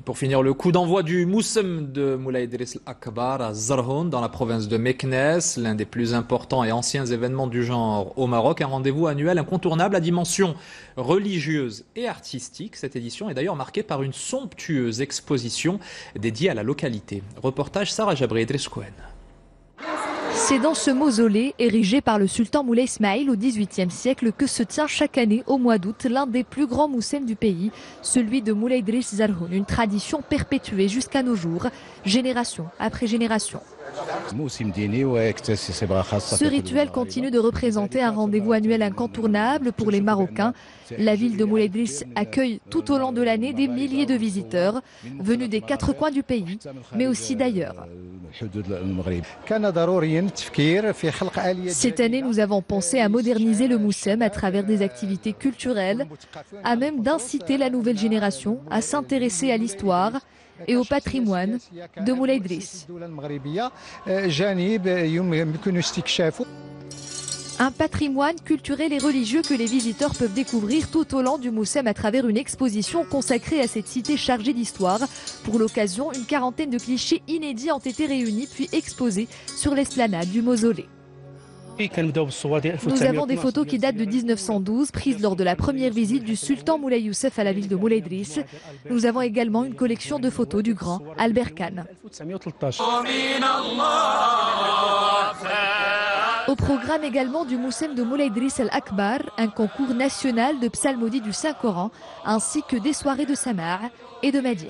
Pour finir, le coup d'envoi du Moussem de Moulay Idriss Al-Akbar à Zarhoun, dans la province de Meknes, l'un des plus importants et anciens événements du genre au Maroc. Un rendez-vous annuel incontournable à dimension religieuse et artistique. Cette édition est d'ailleurs marquée par une somptueuse exposition dédiée à la localité. Reportage Sarah Jabri Idriss Cohen. C'est dans ce mausolée, érigé par le sultan Moulay Ismail au XVIIIe siècle, que se tient chaque année, au mois d'août, l'un des plus grands moussem du pays, celui de Moulay Idriss Zarhoun, une tradition perpétuée jusqu'à nos jours, génération après génération. Ce rituel continue de représenter un rendez-vous annuel incontournable pour les Marocains. La ville de Moulay Idriss accueille tout au long de l'année des milliers de visiteurs venus des quatre coins du pays, mais aussi d'ailleurs. Cette année, nous avons pensé à moderniser le moussem à travers des activités culturelles, à même d'inciter la nouvelle génération à s'intéresser à l'histoire et au patrimoine de Moulay Idriss. Un patrimoine culturel et religieux que les visiteurs peuvent découvrir tout au long du Moussem à travers une exposition consacrée à cette cité chargée d'histoire. Pour l'occasion, une quarantaine de clichés inédits ont été réunis puis exposés sur l'esplanade du mausolée. Nous avons des photos qui datent de 1912, prises lors de la première visite du sultan Moulay Youssef à la ville de Moulay Idriss. Nous avons également une collection de photos du grand Albert Khan. Au programme également du Moussem de Moulay Idriss Al-Akbar, un concours national de psalmodie du Saint-Coran, ainsi que des soirées de Samar et de Madih.